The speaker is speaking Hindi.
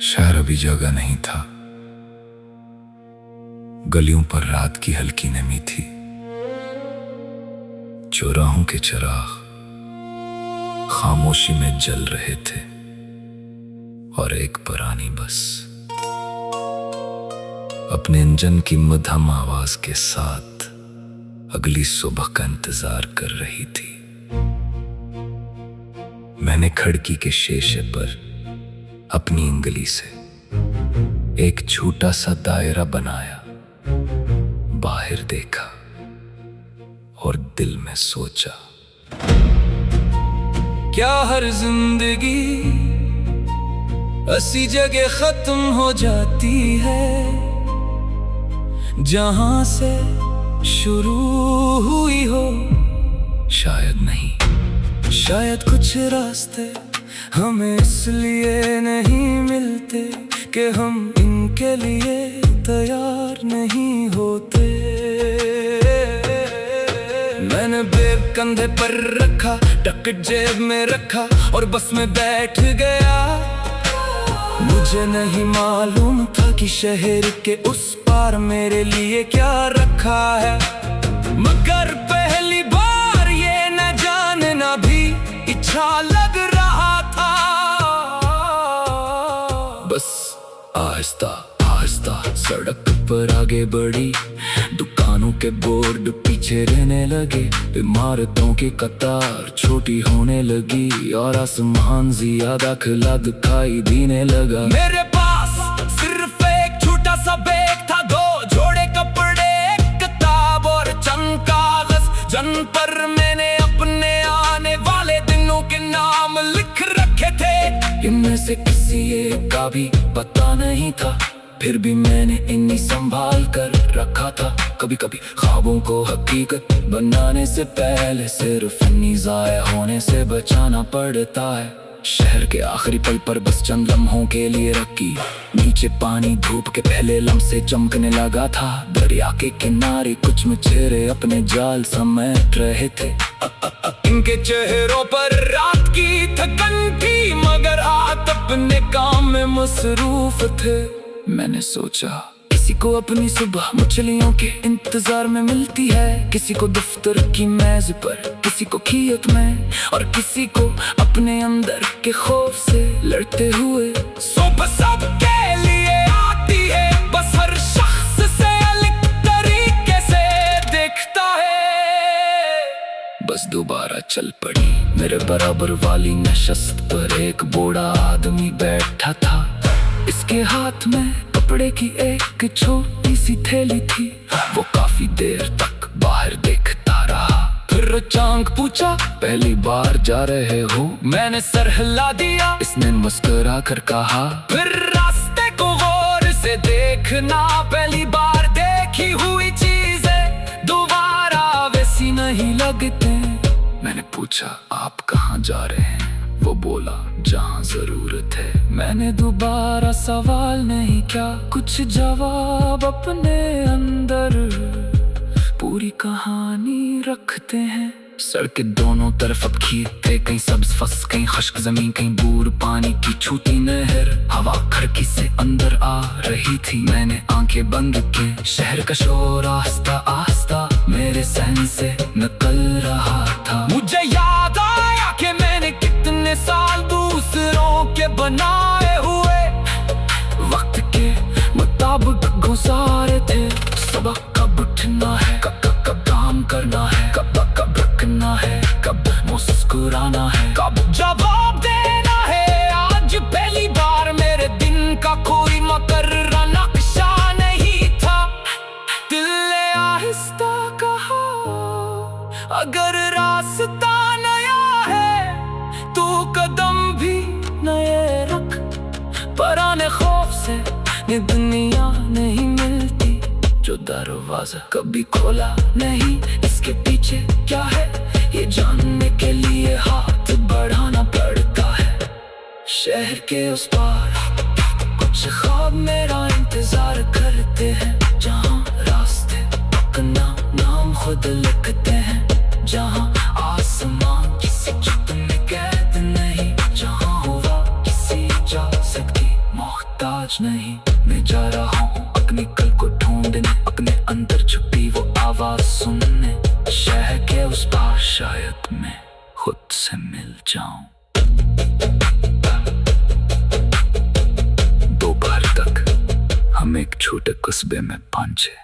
शहर अभी जगह नहीं था। गलियों पर रात की हल्की नमी थी। चौराहों के चिराग खामोशी में जल रहे थे और एक पुरानी बस अपने इंजन की मध्यम आवाज के साथ अगली सुबह का इंतजार कर रही थी। मैंने खिड़की के शीशे पर अपनी उंगली से एक छोटा सा दायरा बनाया, बाहर देखा और दिल में सोचा, क्या हर जिंदगी ऐसी जगह खत्म हो जाती है जहां से शुरू हुई हो? शायद नहीं। शायद कुछ रास्ते हमें इसलिए नहीं मिलते कि हम इनके लिए तैयार नहीं होते। मैंने बैग कंधे पर रखा, टकट जेब में रखा और बस में बैठ गया। मुझे नहीं मालूम था कि शहर के उस पार मेरे लिए क्या रखा है, मगर पहली बार ये न जानना भी इच्छा लग रहा था। बस आहिस्ता आहिस्ता सड़क पर आगे बढ़ी, दुकानों के बोर्ड पीछे रहने लगे, इमारतों की कतार छोटी होने लगी और आसमान ज्यादा खुला दिखाई देने लगा। मेरे पास सिर्फ एक छोटा सा बैग था, दो जोड़े कपड़े, एक किताब और चंद कागज जन पर मैंने अपने आने वाले दिनों के नाम लिख रखे थे। इनमें से किसी एक का भी पता नहीं था, फिर भी मैंने इन्हीं संभाल कर रखा था। कभी कभी ख्वाबों को हकीकत बनाने से पहले सिर्फ इन्हीं ज़ाया होने से बचाना पड़ता है। शहर के आखिरी पल पर बस चंद लम्हों के लिए रखी, नीचे पानी धूप के पहले लम्हे चमकने लगा था। दरिया के किनारे कुछ मछेरे अपने जाल समेट रहे थे। इनके चेहरों पर रात की थकन थी, मगर हाथ अपने काम में मसरूफ थे। मैंने सोचा, किसी को अपनी सुबह मछलियों के इंतजार में मिलती है, किसी को दफ्तर की मेज पर, किसी को खियत में और किसी को अपने अंदर के खौफ से लड़ते हुए। सुबह सबके लिए आती है, बस हर शख्स से अलग तरीके से देखता है। बस दोबारा चल पड़ी। मेरे बराबर वाली नशस्त पर एक बूढ़ा आदमी बैठा था, इसके हाथ में कपड़े की एक छोटी सी थैली थी। वो काफी देर तक बाहर देखता रहा, फिर अचानक पूछा, पहली बार जा रहे हो? मैंने सर हिला दिया। इसने मुस्कुरा कर कहा, फिर रास्ते को गौर से देखना, पहली बार देखी हुई चीजें दोबारा वैसी नहीं लगते। मैंने पूछा, आप कहाँ जा रहे हैं? वो बोला, जहाँ जरूरत है। मैंने दोबारा सवाल नहीं किया, कुछ जवाब अपने अंदर पूरी कहानी रखते हैं। सड़क के दोनों तरफ अब खेत थे, कहीं सब्ज फस, कहीं खुश्क जमीन, कहीं बूर पानी की छूटी नहर। हवा खिड़की से अंदर आ रही थी, मैंने आंखें बंद की। शहर का शोर आहिस्ता आहिस्ता मेरे सहन से निकल रहा था। मुझे याद आया कि मैंने कितने साल दूसरों के बनाए हुए वक्त के मुताबिक गुजारे थे। सुबह कब उठना है, कब काम करना है, कब रखना है, कब मुस्कुराना है, कब जवाब देना है। आज पहली बार मेरे दिन का कोई मुकर्रर नक्शा नहीं था। दिल ने आहिस्ता कहा, अगर रास्ता नया है तो कदम भी नए रख। पुराने खौफ से ये दुनिया नहीं मिलती, जो दरवाजा कभी खोला नहीं, इसके पीछे क्या है ये जानने के लिए हाथ बढ़ाना पड़ता है। शहर के उस पार कुछ ख्वाब मेरा इंतजार करते हैं, जहाँ रास्ते अपना नाम खुद लिखते हैं, जहाँ आसमान किसी छत में कैद नहीं, जहाँ हुआ किसी इजाज़त की मोहताज आज नहीं, मैं जा रहा हूँ अपनी कल को ढूंढने, अपने अंदर छुपी वो आवाज सुनने। शहर के उस पार शायद मैं खुद से मिल जाऊं। दोपहर तक हम एक छोटे कस्बे में पहुंचे।